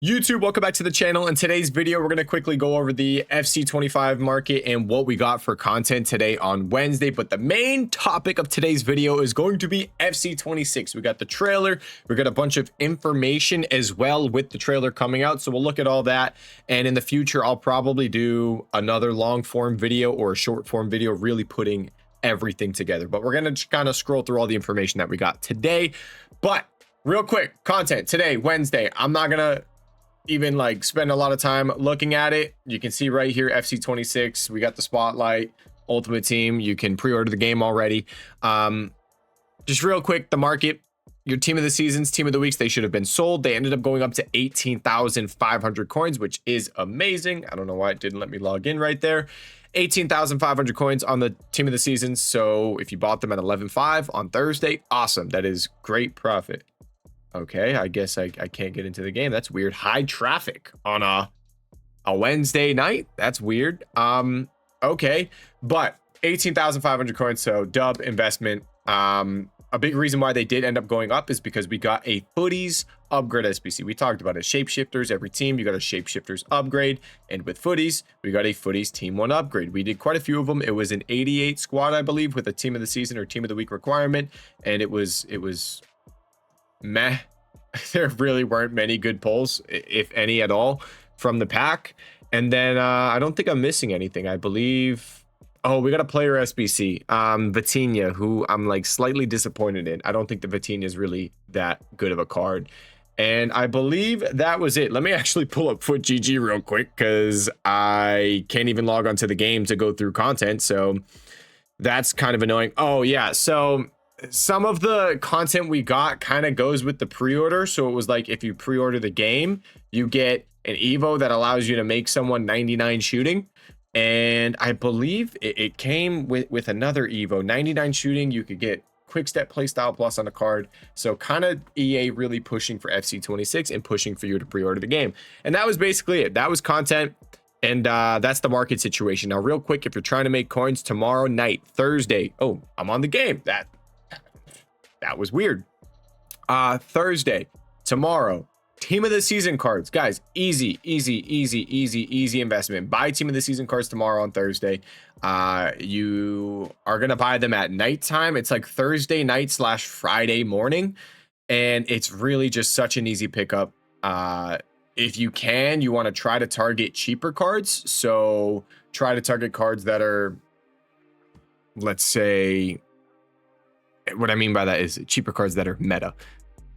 YouTube, welcome back to the channel. In today's video, we're going to quickly go over the FC25 market and what we got for content today on Wednesday. But the main topic of today's video is going to be FC26. We got the trailer. We got a bunch of information as well with the trailer coming out. So we'll look at all that. And in the future, I'll probably do another long form video or a short form video, really putting everything together. But we're going to kind of scroll through all the information that we got today. But real quick, content today, Wednesday. I'm not going to even like spend a lot of time looking at it. You can see right here, FC26, we got the spotlight, ultimate team. You can pre-order the game already. Just real quick, the market, your team of the seasons, team of the weeks, they should have been sold. They ended up going up to 18,500 coins, which is amazing. I don't know why it didn't let me log in right there. 18,500 coins on the team of the seasons. So if you bought them at 11.5 on Thursday, awesome. That is great profit. Okay, I guess I can't get into the game. That's weird. High traffic on a Wednesday night. That's weird. Okay, but 18,500 coins. So dub investment. A big reason why they did end up going up is because we got a footies upgrade SBC. We talked about it. Shapeshifters, every team, you got a shapeshifters upgrade. And with footies, we got a footies team 1 upgrade. We did quite a few of them. It was an 88 squad, I believe, with a team of the season or team of the week requirement. And it was meh. There really weren't many good pulls, if any at all, from the pack. And then I don't think I'm missing anything. I believe, oh, we got a player SBC, Vitinha, who I'm like slightly disappointed in. I don't think the Vitinha is really that good of a card. And I believe that was it. Let me actually pull up Foot GG real quick because I can't even log onto the game to go through content. So that's kind of annoying. Oh yeah, so some of the content we got kind of goes with the pre-order. So it was like, if you pre-order the game, you get an Evo that allows you to make someone 99 shooting. And I believe it came with another Evo, 99 shooting. You could get quick step playstyle plus on a card. So kind of EA really pushing for FC26 and pushing for you to pre-order the game. And that was basically it. That was content. And that's the market situation. Now, real quick, if you're trying to make coins tomorrow night, Thursday. Oh, I'm on the game. That was weird. Thursday, tomorrow, team of the season cards. Guys, easy investment. Buy team of the season cards tomorrow on Thursday. You are going to buy them at nighttime. It's like Thursday night / Friday morning. And it's really just such an easy pickup. If you can, you want to try to target cheaper cards. So try to target cards that are, let's say, what I mean by that is cheaper cards that are meta.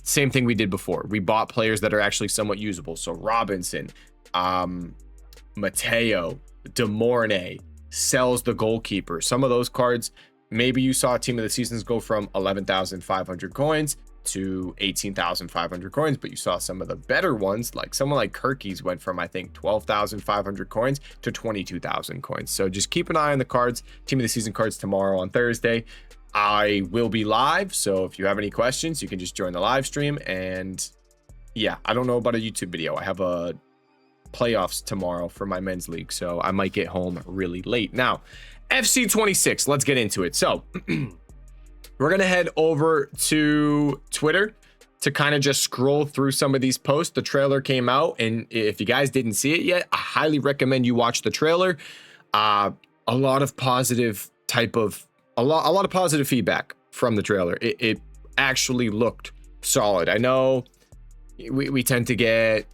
Same thing we did before. We bought players that are actually somewhat usable. So Robinson, Mateo, DeMornay, Sells the goalkeeper. Some of those cards, maybe you saw team of the seasons go from 11,500 coins to 18,500 coins, but you saw some of the better ones, like someone like Kirky's went from, I think, 12,500 coins to 22,000 coins. So just keep an eye on the cards, team of the season cards tomorrow on Thursday. I will be live, so if you have any questions, you can just join the live stream. And yeah, I don't know about a YouTube video. I have a playoffs tomorrow for my men's league, so I might get home really late. Now, FC26, let's get into it. So we're gonna head over to Twitter to kind of just scroll through some of these posts. The trailer came out, and if you guys didn't see it yet, I highly recommend you watch the trailer. A lot of positive a lot of positive feedback from the trailer. It actually looked solid. I know we tend to get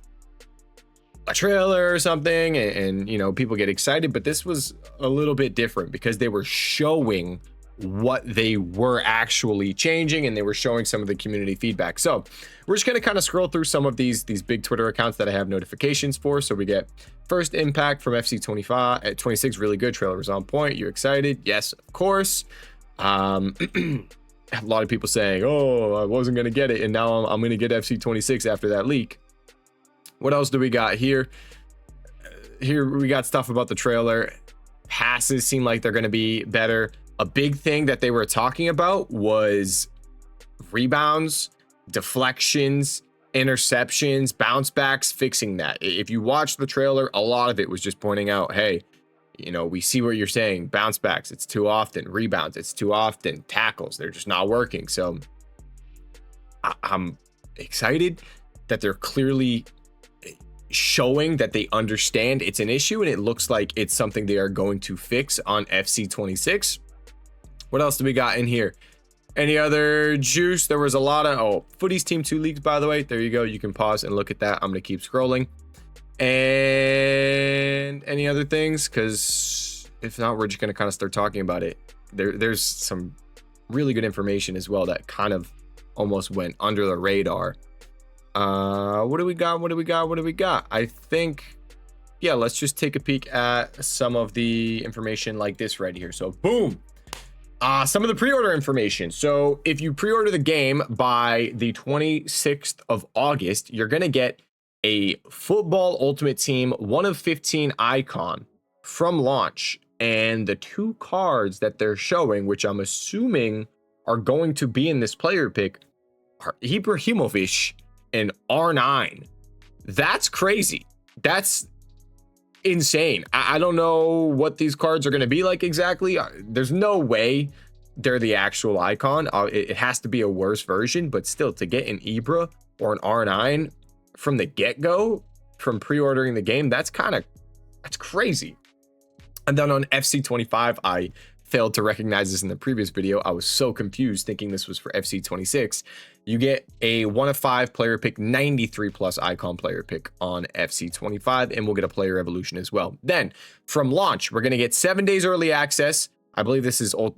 a trailer or something and you know, people get excited, but this was a little bit different because they were showing what they were actually changing, and they were showing some of the community feedback. So we're just going to kind of scroll through some of these big Twitter accounts that I have notifications for. So we get first impact from FC25 at 26, really good. Trailer was on point. You excited? Yes, of course. A lot of people saying, oh, I wasn't going to get it, and now I'm going to get FC26 after that leak. What else do we got here? Here we got stuff about the trailer. Passes seem like they're going to be better. A big thing that they were talking about was rebounds, deflections, interceptions, bounce backs, fixing that. If you watch the trailer, a lot of it was just pointing out, hey, you know, we see what you're saying. Bounce backs, it's too often. Rebounds, it's too often. Tackles, they're just not working. So I'm excited that they're clearly showing that they understand it's an issue, and it looks like it's something they are going to fix on FC26. What else do we got in here? Any other juice? There was a lot of Footies Team 2 leaks, by the way. There you go. You can pause and look at that. I'm gonna keep scrolling. And any other things? Because if not, we're just gonna kind of start talking about it. There's some really good information as well that kind of almost went under the radar. What do we got? I think, yeah, let's just take a peek at some of the information like this right here. So boom. Some of the pre-order information. So if you pre-order the game by the 26th of August, you're going to get a Football Ultimate Team 1 of 15 icon from launch. And the 2 cards that they're showing, which I'm assuming are going to be in this player pick, are Ibrahimovic and R9. That's crazy. That's insane. I don't know what these cards are going to be like exactly. There's no way they're the actual icon. It has to be a worse version, but still, to get an Ibra or an R9 from the get-go, from pre-ordering the game, that's crazy. And then on FC25, I failed to recognize this in the previous video. I was so confused thinking this was for FC26. You get a 1 of 5 player pick, 93 plus icon player pick on FC25, and we'll get a player evolution as well. Then from launch, we're going to get 7 days early access. I believe this is all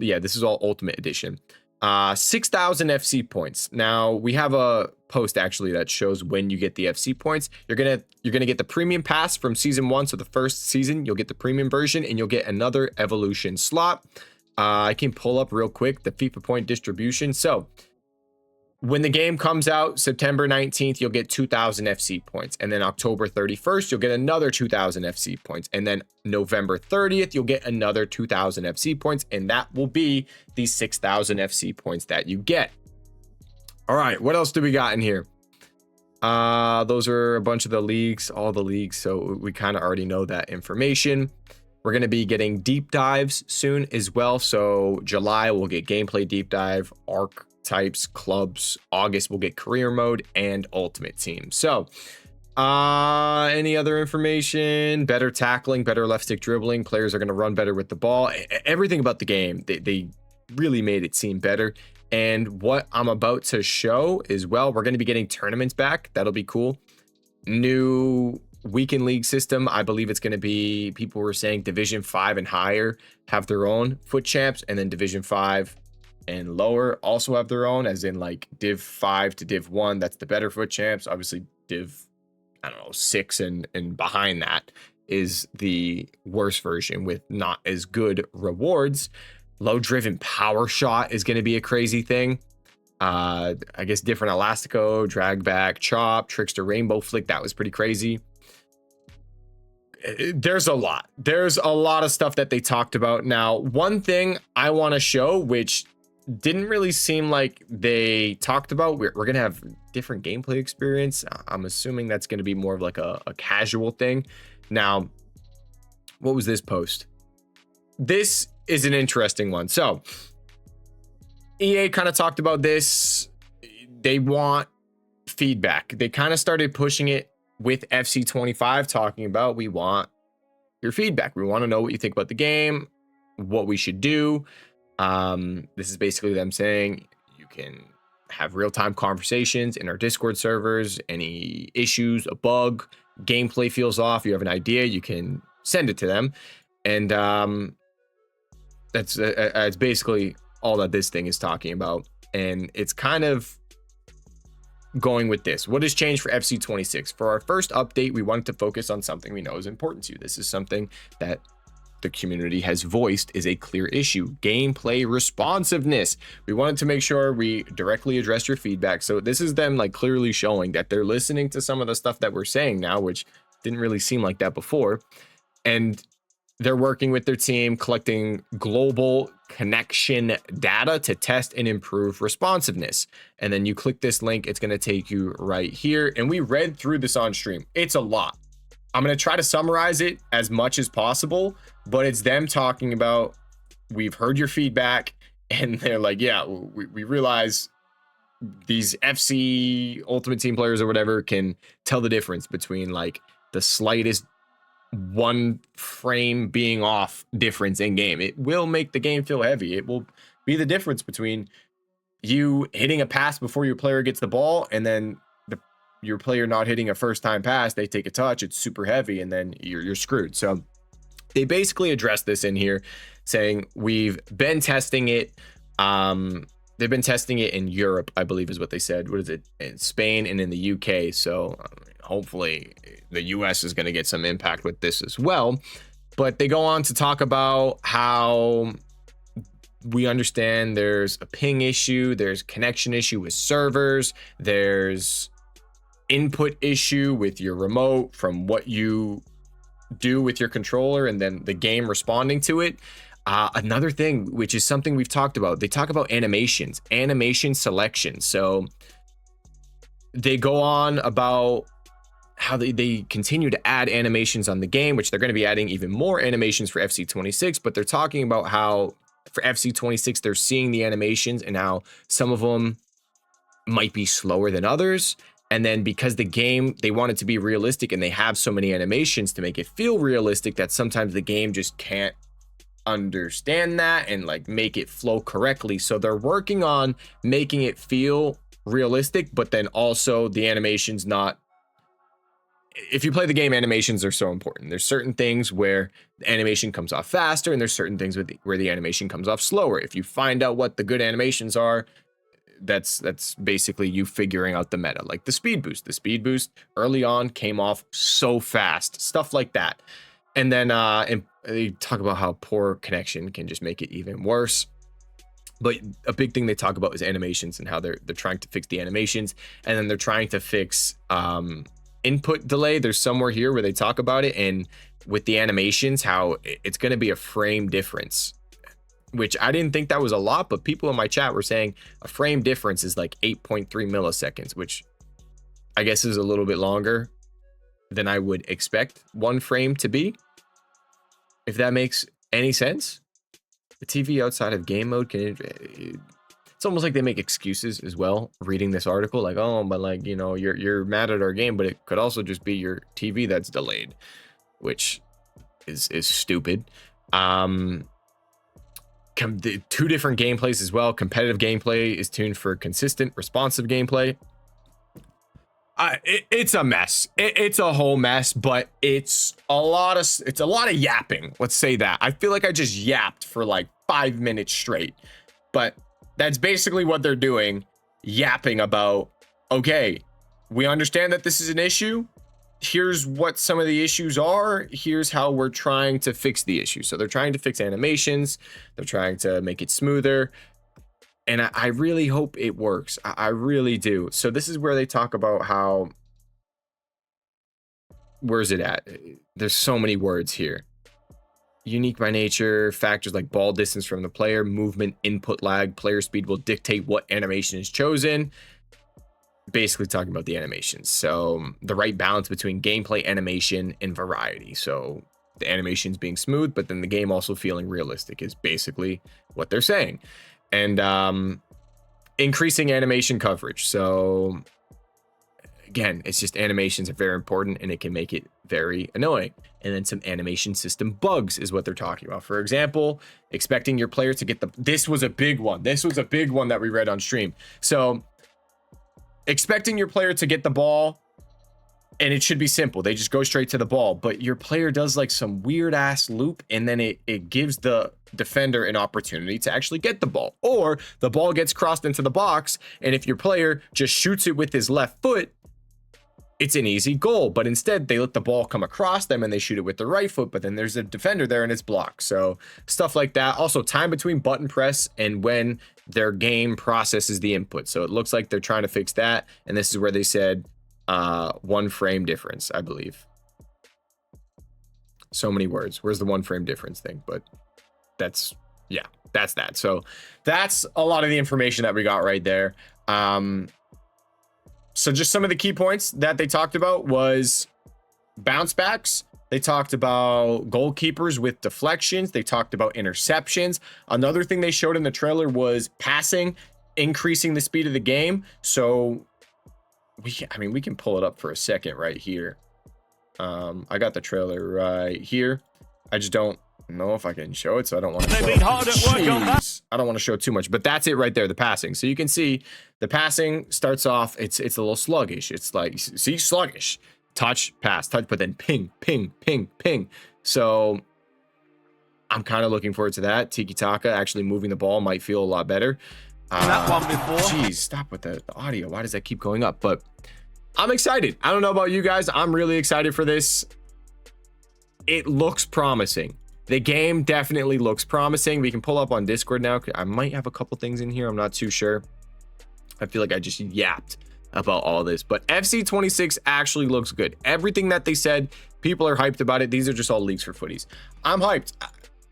Ultimate Edition. 6,000 FC points. Now we have a post actually that shows when you get the FC points. You're gonna get the premium pass from season 1. So the first season, you'll get the premium version, and you'll get another evolution slot. I can pull up real quick the FIFA point distribution. So when the game comes out, September 19th, you'll get 2,000 FC points. And then October 31st, you'll get another 2,000 FC points. And then November 30th, you'll get another 2,000 FC points. And that will be the 6,000 FC points that you get. All right, what else do we got in here? Those are a bunch of the leagues, all the leagues. So we kind of already know that information. We're going to be getting deep dives soon as well. So July, we'll get gameplay deep dive, archetypes, clubs. August, we'll get career mode and ultimate team. So any other information? Better tackling, better left stick dribbling. Players are going to run better with the ball. Everything about the game, they really made it seem better. And what I'm about to show as well, we're going to be getting tournaments back. That'll be cool. New weekend league system. I believe it's going to be, people were saying Division 5 and higher have their own foot champs, and then Division 5 and lower also have their own, as in like Div 5 to Div 1. That's the better foot champs. Obviously Div, 6 and behind that is the worst version with not as good rewards. Low driven power shot is going to be a crazy thing. I guess different elastico, drag back, chop, trickster, rainbow flick. That was pretty crazy. There's a lot of stuff that they talked about. Now, one thing I want to show, which didn't really seem like they talked about, we're going to have different gameplay experience. I'm assuming that's going to be more of like a casual thing. Now, what was this post? This is an interesting one. So EA kind of talked about this. They want feedback. They kind of started pushing it with FC25, talking about, we want your feedback. We want to know what you think about the game, what we should do. This is basically them saying you can have real-time conversations in our Discord servers. Any issues, a bug, gameplay feels off, you have an idea, you can send it to them. And that's basically all that this thing is talking about. And it's kind of going with this. What has changed for FC26? For our first update, we wanted to focus on something we know is important to you. This is something that the community has voiced is a clear issue: gameplay responsiveness. We wanted to make sure we directly address your feedback. So this is them like clearly showing that they're listening to some of the stuff that we're saying now, which didn't really seem like that before. And they're working with their team, collecting global connection data to test and improve responsiveness. And then you click this link, it's going to take you right here. And we read through this on stream. It's a lot. I'm going to try to summarize it as much as possible, but it's them talking about, we've heard your feedback, and they're like, yeah, we realize these FC Ultimate Team players or whatever can tell the difference between like the slightest one frame being off difference in game. It will make the game feel heavy. It will be the difference between you hitting a pass before your player gets the ball and then your player not hitting a first time pass. They take a touch, it's super heavy, and then you're screwed. So they basically addressed this in here, saying we've been testing it. They've been testing it in Europe, I believe is what they said. What is it? In Spain and in the UK. So hopefully the US is going to get some impact with this as well. But they go on to talk about how we understand there's a ping issue, there's connection issue with servers, there's input issue with your remote from what you do with your controller and then the game responding to it. Another thing, which is something we've talked about, they talk about animations, animation selection. So they go on about how they continue to add animations on the game, which they're going to be adding even more animations for FC26, but they're talking about how for FC26, they're seeing the animations and how some of them might be slower than others. And then because the game, they want it to be realistic and they have so many animations to make it feel realistic that sometimes the game just can't understand that and like make it flow correctly. So they're working on making it feel realistic, but then also the animations not. If you play the game, animations are so important. There's certain things where the animation comes off faster and there's certain things where the animation comes off slower. If you find out what the good animations are, that's basically you figuring out the meta. Like the speed boost early on came off so fast, stuff like that. And then and they talk about how poor connection can just make it even worse. But a big thing they talk about is animations and how they're trying to fix the animations, and then they're trying to fix input delay. There's somewhere here where they talk about it, and with the animations, how it's going to be a frame difference, which I didn't think that was a lot, but people in my chat were saying a frame difference is like 8.3 milliseconds, which I guess is a little bit longer than I would expect one frame to be, if that makes any sense. The TV outside of game mode can, it's almost like they make excuses as well reading this article, like, oh, but like, you know, you're mad at our game, but it could also just be your TV that's delayed, which is stupid. The two different gameplays as well. Competitive gameplay is tuned for consistent responsive gameplay. It's a mess. It's a whole mess, but it's a lot of yapping. Let's say that. I feel like I just yapped for like 5 minutes straight, but that's basically what they're doing, yapping about, okay, we understand that this is an issue. Here's what some of the issues are. Here's how we're trying to fix the issue. So they're trying to fix animations. They're trying to make it smoother. And I really hope it works. I really do. So this is where they talk about how, where's it at? There's so many words here. Unique by nature, factors like ball distance from the player, movement, input lag, player speed will dictate what animation is chosen. Basically talking about the animations. So the right balance between gameplay, animation, and variety. So the animations being smooth, but then the game also feeling realistic is basically what they're saying. And increasing animation coverage. So again, it's just animations are very important and it can make it very annoying. And then some animation system bugs is what they're talking about. For example, expecting your player to get this was a big one. This was a big one that we read on stream. So expecting your player to get the ball, and it should be simple. They just go straight to the ball, but your player does like some weird ass loop, and then it gives the defender an opportunity to actually get the ball, or the ball gets crossed into the box, and if your player just shoots it with his left foot, it's an easy goal. But instead they let the ball come across them and they shoot it with the right foot, but then there's a defender there and it's blocked. So stuff like that. Also time between button press and when their game processes the input. So it looks like they're trying to fix that, and this is where they said one frame difference, I believe. So many words. Where's the one frame difference thing? But that's, yeah, that's that. So that's a lot of the information that we got right there. So just some of the key points that they talked about was bounce backs. They talked about goalkeepers with deflections. They talked about interceptions. Another thing they showed in the trailer was passing, increasing the speed of the game. So we can pull it up for a second right here. I got the trailer right here. I just don't know if I can show it, so I don't want to show. They've been hard at work on that. I don't want to show too much, but that's it right there, the passing. So you can see the passing starts off, it's a little sluggish. It's like, see, sluggish. Touch, pass, touch, but then ping, ping, ping, ping. So I'm kind of looking forward to that. Tiki Taka actually moving the ball might feel a lot better. That one before. Jeez, stop with the audio. Why does that keep going up? But I'm excited. I don't know about you guys. I'm really excited for this. It looks promising. The game definitely looks promising. We can pull up on Discord now. I might have a couple things in here. I'm not too sure. I feel like I just yapped about all this, but FC 26 actually looks good. Everything that they said, people are hyped about it. These are just all leaks for footies. I'm hyped.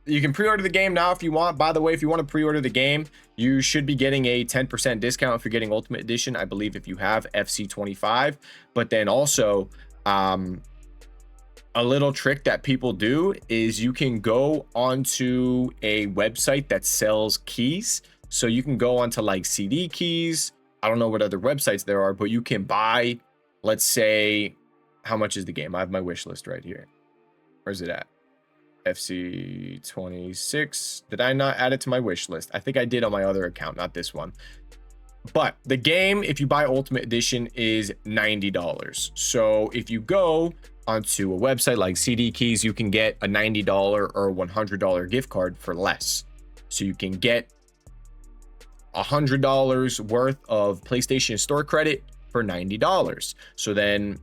You can pre-order the game now if you want. By the way, if you want to pre-order the game, you should be getting a 10% discount if you're getting Ultimate Edition, I believe, if you have FC 25. But then also, a little trick that people do is you can go onto a website that sells keys. So you can go onto like CD keys. I don't know what other websites there are, but you can buy, let's say, how much is the game? I have my wish list right here. Where's it at? FC 26. Did I not add it to my wish list? I think I did on my other account, not this one. But the game, if you buy Ultimate Edition, is $90. So if you go onto a website like CD Keys, you can get a $90 or $100 gift card for less. So you can get $100 worth of PlayStation Store credit for $90. So then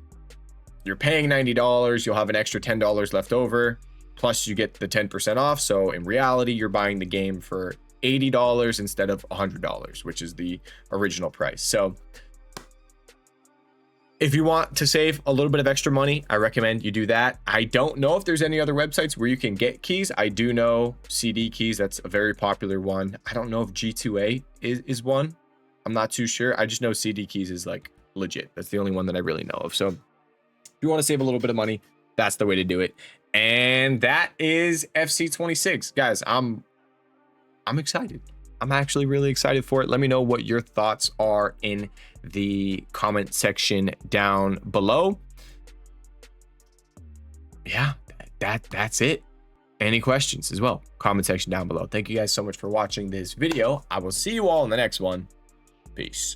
you're paying $90, you'll have an extra $10 left over, plus you get the 10% off. So in reality, you're buying the game for $80 instead of $100, which is the original price. So if you want to save a little bit of extra money, I recommend you do that. I don't know if there's any other websites where you can get keys. I do know CD Keys, that's a very popular one. I don't know if G2A is one. I'm not too sure. I just know CD Keys is like legit. That's the only one that I really know of. So if you want to save a little bit of money, that's the way to do it. And that is FC 26. Guys, I'm excited. I'm actually really excited for it. Let me know what your thoughts are in the comment section down below. Yeah, that's it. Any questions as well? Comment section down below. Thank you guys so much for watching this video. I will see you all in the next one. Peace.